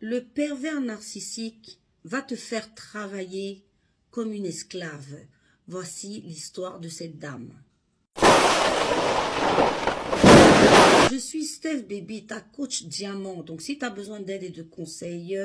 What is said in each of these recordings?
Le pervers narcissique va te faire travailler comme une esclave. Voici l'histoire de cette dame. Je suis Steph Baby, ta coach diamant. Donc, si tu as besoin d'aide et de conseils,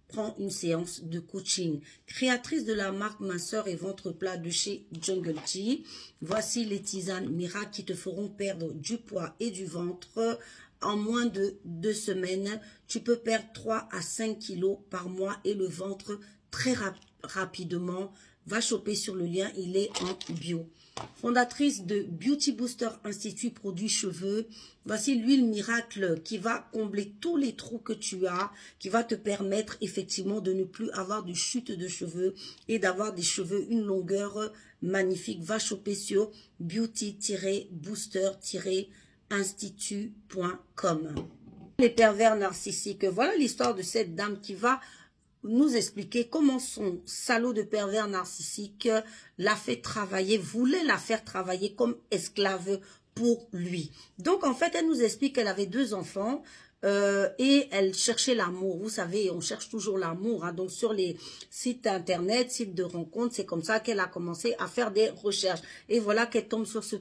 prends une séance de coaching. Créatrice de la marque Minceur et Ventre Plat de chez Jungle Tea. Voici les tisanes miracles qui te feront perdre du poids et du ventre. En moins de 2 semaines, tu peux perdre 3 à 5 kilos par mois et le ventre très rapidement. Va choper sur le lien, il est en bio. Fondatrice de Beauty Booster Institut Produits Cheveux. Voici l'huile miracle qui va combler tous les trous que tu as, qui va te permettre effectivement de ne plus avoir de chute de cheveux et d'avoir des cheveux une longueur magnifique. Va choper sur beauty-booster-institut.com. Les pervers narcissiques. Voilà l'histoire de cette dame qui va nous expliquer comment son salaud de pervers narcissique l'a fait travailler, voulait la faire travailler comme esclave pour lui. Donc, en fait, elle nous explique qu'elle avait 2 enfants et elle cherchait l'amour. Vous savez, on cherche toujours l'amour. Hein. Donc, sur les sites internet, sites de rencontres, c'est comme ça qu'elle a commencé à faire des recherches. Et voilà qu'elle tombe sur ce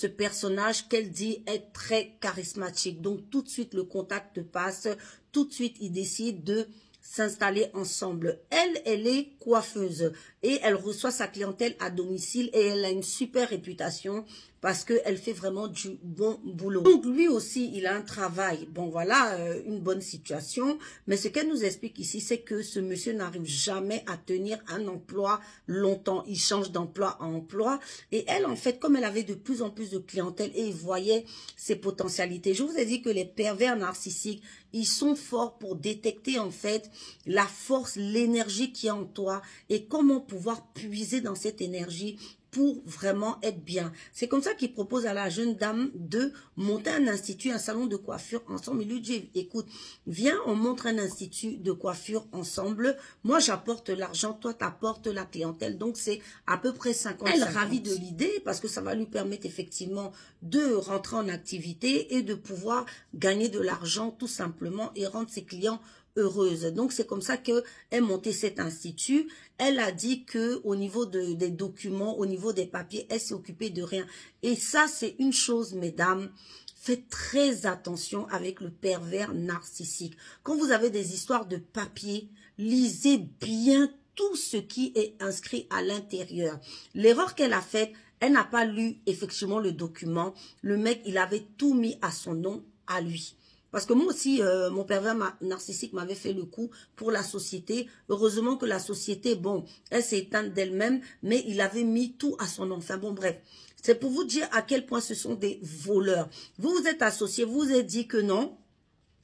personnage qu'elle dit être très charismatique. Donc, tout de suite, le contact passe. Tout de suite, il décide de s'installer ensemble. Elle est coiffeuse et elle reçoit sa clientèle à domicile et elle a une super réputation parce qu'elle fait vraiment du bon boulot. Donc lui aussi, il a un travail. Bon voilà, une bonne situation. Mais ce qu'elle nous explique ici, c'est que ce monsieur n'arrive jamais à tenir un emploi longtemps. Il change d'emploi en emploi. Et elle, en fait, comme elle avait de plus en plus de clientèle et il voyait ses potentialités. Je vous ai dit que les pervers narcissiques, ils sont forts pour détecter en fait la force, l'énergie qui est en toi et comment pouvoir puiser dans cette énergie pour vraiment être bien. C'est comme ça qu'il propose à la jeune dame de monter un institut, un salon de coiffure ensemble. Il lui dit, écoute, viens, on montre un institut de coiffure ensemble. Moi, j'apporte l'argent, toi, t'apportes la clientèle. Donc, c'est à peu près 50. Elle est ravie de l'idée parce que ça va lui permettre effectivement de rentrer en activité et de pouvoir gagner de l'argent tout simplement et rendre ses clients heureuse. Donc, c'est comme ça qu'elle a monté cet institut. Elle a dit que au niveau des documents, au niveau des papiers, elle s'est occupée de rien. Et ça, c'est une chose, mesdames. Faites très attention avec le pervers narcissique. Quand vous avez des histoires de papier, lisez bien tout ce qui est inscrit à l'intérieur. L'erreur qu'elle a faite, elle n'a pas lu effectivement le document. Le mec, il avait tout mis à son nom, à lui. Parce que moi aussi, mon pervers narcissique m'avait fait le coup pour la société. Heureusement que la société, bon, elle s'est éteinte d'elle-même, mais il avait mis tout à son nom. Enfin bon, bref. C'est pour vous dire à quel point ce sont des voleurs. Vous vous êtes associés, vous vous êtes dit que non.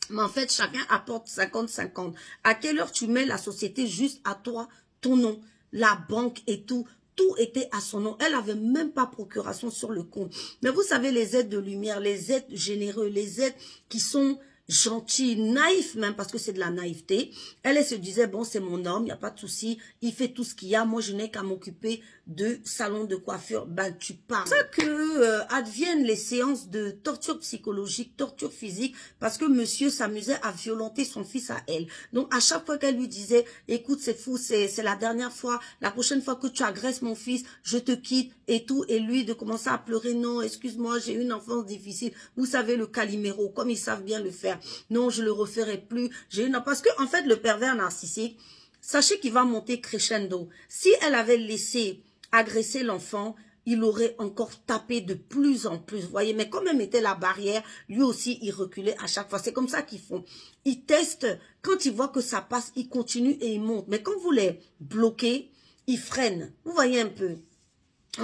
Mais en fait, chacun apporte 50-50. À quelle heure tu mets la société juste à toi, ton nom, la banque et tout? Tout était à son nom. Elle n'avait même pas procuration sur le compte. Mais vous savez, les aides de lumière, les aides généreux, les aides qui sont gentils, naïfs même, parce que c'est de la naïveté. Elle se disait, bon, c'est mon homme, il n'y a pas de souci. Il fait tout ce qu'il y a. Moi, je n'ai qu'à m'occuper de salon de coiffure. Ben, tu parles. C'est ça que adviennent les séances de torture psychologique, torture physique, parce que monsieur s'amusait à violenter son fils à elle. Donc, à chaque fois qu'elle lui disait, écoute, c'est fou, c'est la dernière fois, la prochaine fois que tu agresses mon fils, je te quitte et tout. Et lui, de commencer à pleurer, non, excuse-moi, j'ai eu une enfance difficile. Vous savez, le Calimero, comme ils savent bien le faire. Non, je le referai plus. J'ai une... Parce que, en fait, le pervers narcissique, sachez qu'il va monter crescendo. Si elle avait laissé agresser l'enfant, il aurait encore tapé de plus en plus. Vous voyez, mais comme elle mettait la barrière, lui aussi, il reculait à chaque fois. C'est comme ça qu'ils font. Ils testent. Quand ils voient que ça passe, ils continuent et ils montent. Mais quand vous les bloquez, ils freinent. Vous voyez un peu.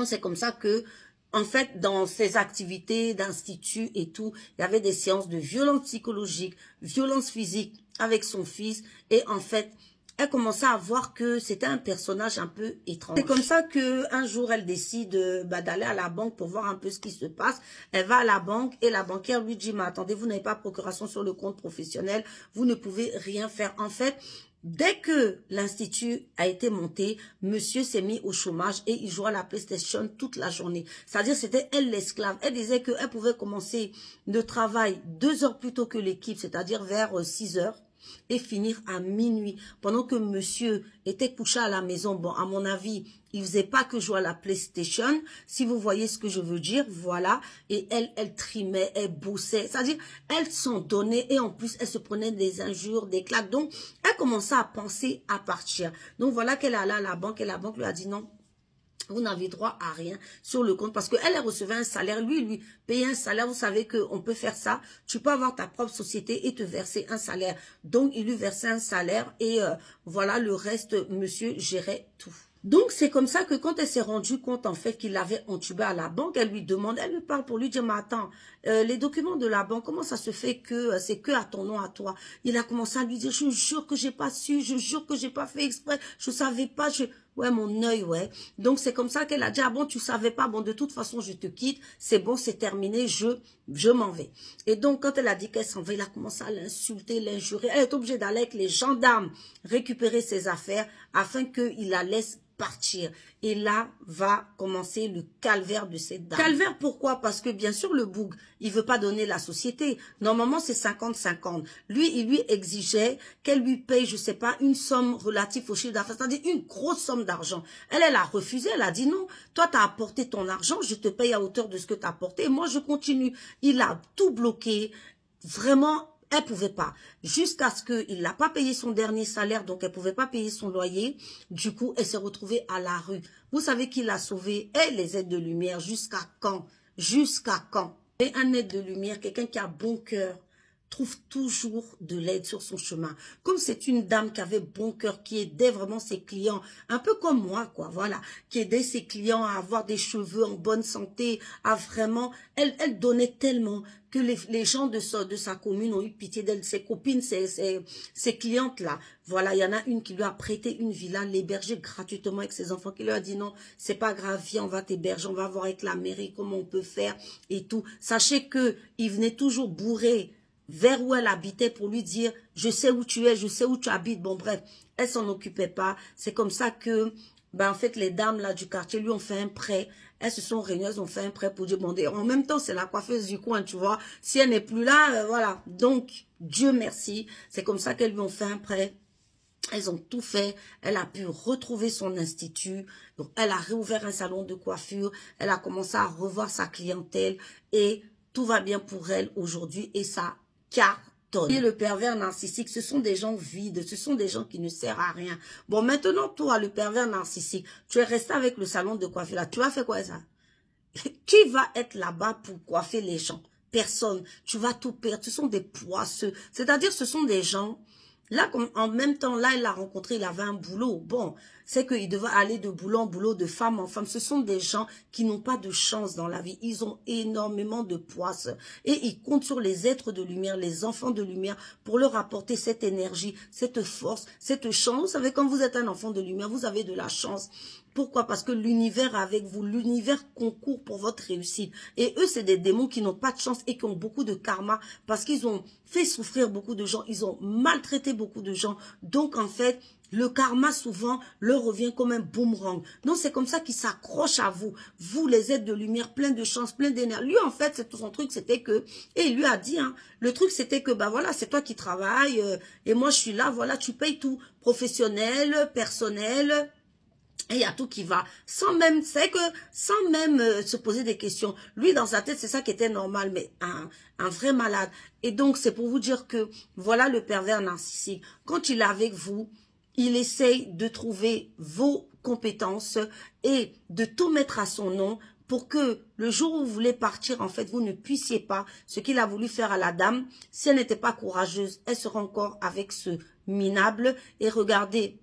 C'est comme ça que, en fait, dans ces activités d'institut et tout, il y avait des séances de violence psychologique, violence physique avec son fils. Et en fait, elle commençait à voir que c'était un personnage un peu étrange. C'est comme ça qu'un jour, elle décide d'aller à la banque pour voir un peu ce qui se passe. Elle va à la banque et la banquière lui dit, mais attendez, vous n'avez pas procuration sur le compte professionnel, vous ne pouvez rien faire. En fait, dès que l'institut a été monté, monsieur s'est mis au chômage et il jouait à la PlayStation toute la journée. C'est-à-dire c'était elle l'esclave. Elle disait qu'elle pouvait commencer le travail 2 heures plus tôt que l'équipe, c'est-à-dire vers 6 heures. et finir à minuit. Pendant que monsieur était couché à la maison, bon, à mon avis, il faisait pas que jouer à la PlayStation, si vous voyez ce que je veux dire, voilà. Et elle trimait, elle bossait, c'est-à-dire, elle s'en donnait et en plus, elle se prenait des injures, des claques. Donc, elle commençait à penser à partir. Donc, voilà qu'elle allait à la banque et la banque lui a dit non. Vous n'avez droit à rien sur le compte parce qu'elle recevait un salaire. Lui payait un salaire. Vous savez qu'on peut faire ça. Tu peux avoir ta propre société et te verser un salaire. Donc, il lui versait un salaire et voilà, le reste, monsieur gérait tout. Donc, c'est comme ça que quand elle s'est rendue compte, en fait, qu'il l'avait entubé à la banque, elle lui demande, elle lui parle pour lui dire, mais attends, les documents de la banque, comment ça se fait que c'est que à ton nom, à toi? Il a commencé à lui dire, je jure que j'ai pas su, je jure que j'ai pas fait exprès, je savais pas, ouais, mon œil, ouais. Donc, c'est comme ça qu'elle a dit, ah bon, tu savais pas, bon, de toute façon, je te quitte, c'est bon, c'est terminé, je m'en vais. Et donc, quand elle a dit qu'elle s'en va, il a commencé à l'insulter, l'injurer. Elle est obligée d'aller avec les gendarmes récupérer ses affaires afin qu'il la laisse partir. Et là va commencer le calvaire de cette dame. Calvaire pourquoi? Parce que bien sûr le boug, il veut pas donner la société. Normalement c'est 50-50. Lui, il lui exigeait qu'elle lui paye, je sais pas, une somme relative au chiffre d'affaires, c'est-à-dire une grosse somme d'argent. Elle a refusé, elle a dit non, toi tu as apporté ton argent, je te paye à hauteur de ce que tu as apporté, et moi je continue. Il a tout bloqué, vraiment. Elle pouvait pas. Jusqu'à ce qu'il n'a pas payé son dernier salaire, donc elle pouvait pas payer son loyer. Du coup, elle s'est retrouvée à la rue. Vous savez qui l'a sauvée? Et les aides de lumière. Jusqu'à quand? Jusqu'à quand? Et un aide de lumière, quelqu'un qui a bon cœur, trouve toujours de l'aide sur son chemin. Comme c'est une dame qui avait bon cœur, qui aidait vraiment ses clients, un peu comme moi, quoi, voilà, qui aidait ses clients à avoir des cheveux en bonne santé, à vraiment, elle donnait tellement que les gens de sa commune ont eu pitié d'elle, ses copines, ses clientes-là. Voilà, il y en a une qui lui a prêté une villa, l'héberger gratuitement avec ses enfants, qui lui a dit non, c'est pas grave, viens, on va t'héberger, on va voir avec la mairie comment on peut faire et tout. Sachez que il venait toujours bourré vers où elle habitait pour lui dire, je sais où tu es, je sais où tu habites. Bon, bref, elle s'en occupait pas. C'est comme ça que, ben, en fait, les dames là du quartier lui ont fait un prêt. Elles se sont réunies, elles ont fait un prêt pour dire, bon, en même temps, c'est la coiffeuse du coin, tu vois. Si elle n'est plus là, voilà. Donc, Dieu merci. C'est comme ça qu'elles lui ont fait un prêt. Elles ont tout fait. Elle a pu retrouver son institut. Donc, elle a réouvert un salon de coiffure. Elle a commencé à revoir sa clientèle et tout va bien pour elle aujourd'hui et ça cartonne. Et le pervers narcissique, ce sont des gens vides, ce sont des gens qui ne servent à rien. Bon, maintenant, toi, le pervers narcissique, tu es resté avec le salon de coiffure là. Tu as fait quoi ça? Qui va être là-bas pour coiffer les gens? Personne. Tu vas tout perdre. Ce sont des poisseux. C'est-à-dire, ce sont des gens... Là, en même temps, là, il l'a rencontré, il avait un boulot. Bon, c'est qu'il devait aller de boulot en boulot, de femme en femme. Ce sont des gens qui n'ont pas de chance dans la vie. Ils ont énormément de poisse. Et ils comptent sur les êtres de lumière, les enfants de lumière, pour leur apporter cette énergie, cette force, cette chance. Vous savez, quand vous êtes un enfant de lumière, vous avez de la chance. Pourquoi? Parce que l'univers avec vous, l'univers concourt pour votre réussite. Et eux, c'est des démons qui n'ont pas de chance et qui ont beaucoup de karma parce qu'ils ont fait souffrir beaucoup de gens, ils ont maltraité beaucoup de gens. Donc, en fait, le karma, souvent, leur revient comme un boomerang. Donc, c'est comme ça qu'ils s'accrochent à vous. Vous, les êtres de lumière, plein de chance, plein d'énergie. Lui, en fait, c'est tout son truc, c'était que... Et il lui a dit, hein, le truc, c'était que, bah voilà, c'est toi qui travailles et moi, je suis là, voilà, tu payes tout. Professionnel, personnel... Et il y a tout qui va, sans même se poser des questions. Lui, dans sa tête, c'est ça qui était normal, mais un vrai malade. Et donc, c'est pour vous dire que, voilà le pervers narcissique. Quand il est avec vous, il essaye de trouver vos compétences et de tout mettre à son nom pour que le jour où vous voulez partir, en fait, vous ne puissiez pas. Ce qu'il a voulu faire à la dame, si elle n'était pas courageuse, elle sera encore avec ce minable. Et regardez,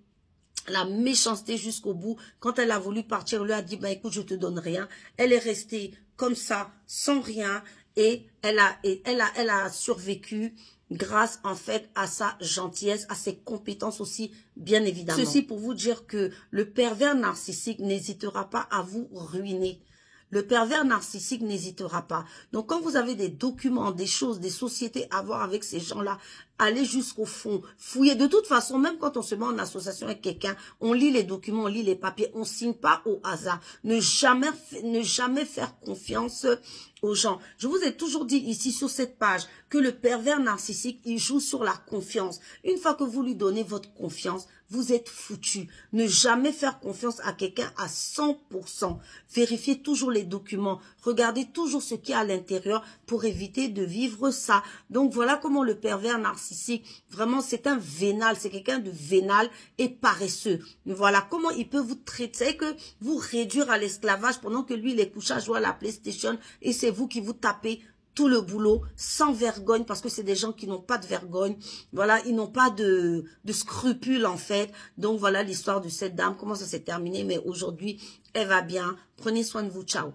la méchanceté jusqu'au bout. Quand elle a voulu partir, elle lui a dit, bah écoute, je te donne rien. Elle est restée comme ça, sans rien, et elle a survécu grâce en fait à sa gentillesse, à ses compétences aussi, bien évidemment. Ceci pour vous dire que le pervers narcissique n'hésitera pas à vous ruiner. Le pervers narcissique n'hésitera pas. Donc, quand vous avez des documents, des choses, des sociétés à voir avec ces gens-là, allez jusqu'au fond, fouillez. De toute façon, même quand on se met en association avec quelqu'un, on lit les documents, on lit les papiers, on signe pas au hasard. Ne jamais faire confiance aux gens. Je vous ai toujours dit ici sur cette page que le pervers narcissique, il joue sur la confiance. Une fois que vous lui donnez votre confiance, vous êtes foutu. Ne jamais faire confiance à quelqu'un à 100%. Vérifiez toujours les documents. Regardez toujours ce qu'il y a à l'intérieur pour éviter de vivre ça. Donc voilà comment le pervers narcissique, vraiment c'est un vénal, c'est quelqu'un de vénal et paresseux. Voilà comment il peut vous traiter, que vous réduire à l'esclavage pendant que lui il est couché à jouer à la PlayStation et c'est vous qui vous tapez tout le boulot sans vergogne, parce que c'est des gens qui n'ont pas de vergogne. Voilà, ils n'ont pas de scrupules en fait. Donc voilà l'histoire de cette dame, comment ça s'est terminé, mais aujourd'hui elle va bien. Prenez soin de vous, ciao.